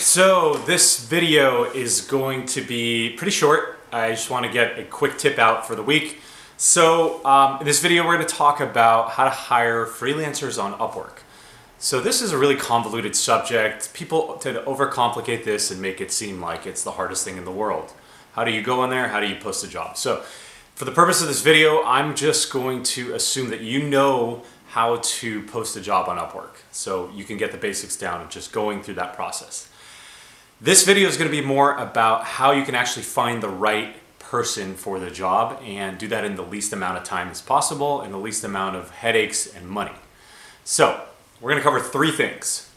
So this video is going to be pretty short. I just want to get a quick tip out for the week. So in this video, we're going to talk about how to hire freelancers on Upwork. So this is a really convoluted subject. People tend to overcomplicate this and make it seem like it's the hardest thing in the world. How do you go in there? How do you post a job? So for the purpose of this video, I'm just going to assume that you know how to post a job on Upwork. So you can get the basics down of just going through that process. This video is going to be more about how you can actually find the right person for the job and do that in the least amount of time as possible and the least amount of headaches and money. So we're going to cover three things.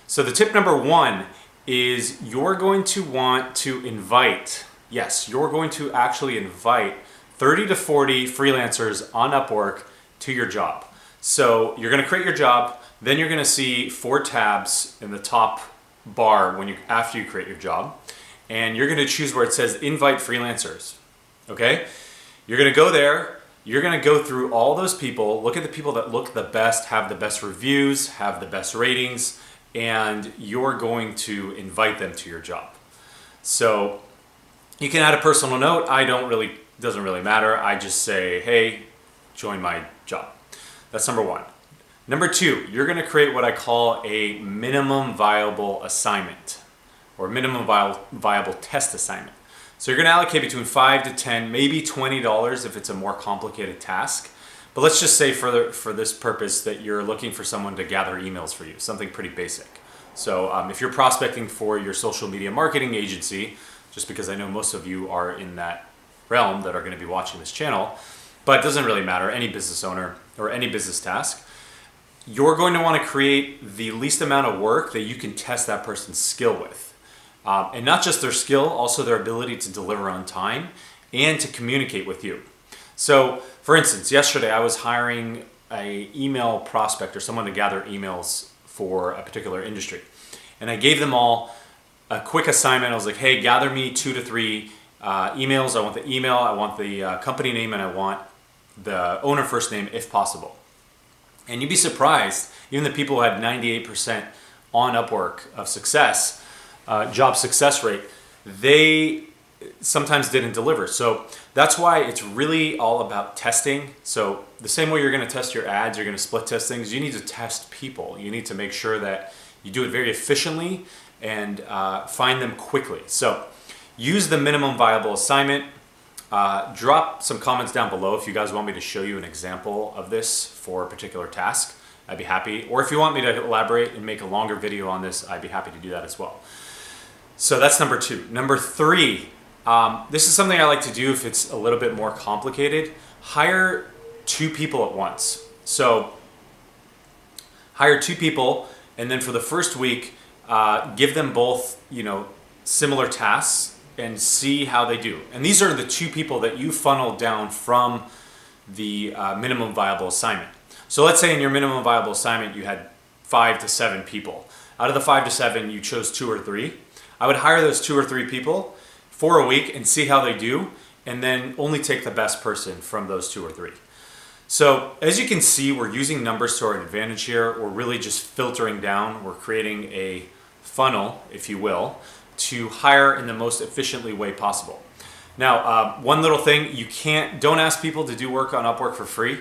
So the tip number one is you're going to want to invite, yes, you're going to actually invite 30 to 40 freelancers on Upwork to your job. So you're going to create your job, then you're going to see 4 tabs in the top bar after you create your job, and you're going to choose where it says Invite Freelancers. Okay? You're going to go there, you're going to go through all those people, look at the people that look the best, have the best reviews, have the best ratings, and you're going to invite them to your job. So you can add a personal note. Doesn't really matter. I just say, hey, join my job. That's number one. Number two, you're going to create what I call a minimum viable assignment or minimum viable test assignment. So you're going to allocate between $5 to $10, maybe $20 if it's a more complicated task. But let's just say for this purpose that you're looking for someone to gather emails for you, something pretty basic. So if you're prospecting for your social media marketing agency, just because I know most of you are in that realm that are going to be watching this channel, but it doesn't really matter, any business owner or any business task, you're going to want to create the least amount of work that you can test that person's skill with. And not just their skill, also their ability to deliver on time and to communicate with you. So for instance, yesterday I was hiring an email prospect or someone to gather emails for a particular industry. And I gave them all a quick assignment. I was like, hey, gather me 2 to 3 emails. I want the email, I want the company name, and I want the owner first name if possible. And you'd be surprised, even the people who had 98% on Upwork of success, job success rate, they sometimes didn't deliver. So that's why it's really all about testing. So the same way you're going to test your ads, you're going to split test things, you need to test people. You need to make sure that you do it very efficiently and find them quickly. So use the minimum viable assignment. Drop some comments down below if you guys want me to show you an example of this for a particular task. I'd be happy. Or if you want me to elaborate and make a longer video on this, I'd be happy to do that as well. So that's number two. Number three, this is something I like to do if it's a little bit more complicated. Hire 2 people at once. So hire 2 people, and then for the first week, give them both, similar tasks and see how they do. And these are the 2 people that you funneled down from the minimum viable assignment. So let's say in your minimum viable assignment you had 5 to 7 people. Out of the 5 to 7 you chose 2 or 3. I would hire those 2 or 3 people for a week and see how they do, and then only take the best person from those 2 or 3. So as you can see, we're using numbers to our advantage here. We're really just filtering down. We're creating a funnel, if you will, to hire in the most efficiently way possible. Now, one little thing, don't ask people to do work on Upwork for free.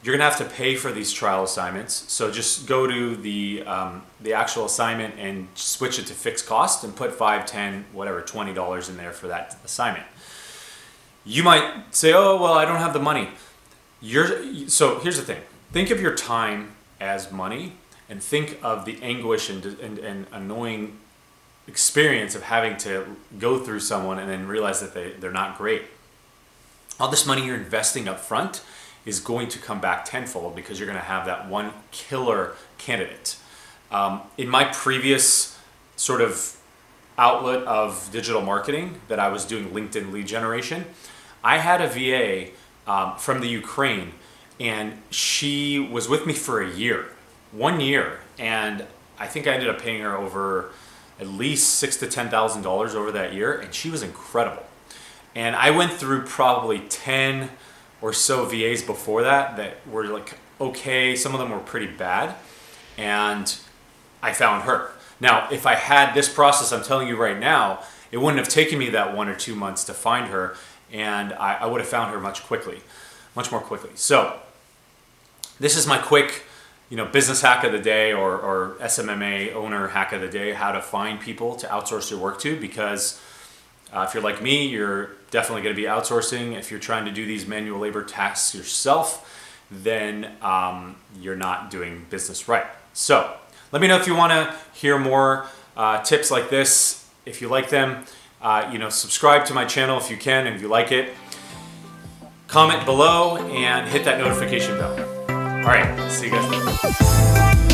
You're gonna have to pay for these trial assignments. So just go to the actual assignment and switch it to fixed cost and put $5, $10, whatever, $20 in there for that assignment. You might say, oh, well, I don't have the money. So here's the thing. Think of your time as money and think of the anguish and annoying experience of having to go through someone and then realize that they're not great. All this money you're investing up front is going to come back tenfold because you're going to have that one killer candidate. In my previous sort of outlet of digital marketing that I was doing LinkedIn lead generation, I had a VA from the Ukraine, and she was with me for a year, 1 year, and I think I ended up paying her over at least $6,000 to $10,000 over that year, and she was incredible. And I went through probably 10 or so VAs before that were like okay, some of them were pretty bad, and I found her. Now, if I had this process I'm telling you right now, it wouldn't have taken me that 1 or 2 months to find her, and I would have found her much more quickly. So this is my quick, business hack of the day, or SMMA owner hack of the day, how to find people to outsource your work to, because if you're like me, you're definitely going to be outsourcing. If you're trying to do these manual labor tasks yourself, then you're not doing business right. So let me know if you want to hear more tips like this. If you like them, subscribe to my channel if you can, and if you like it, comment below and hit that notification bell. All right, see you guys later.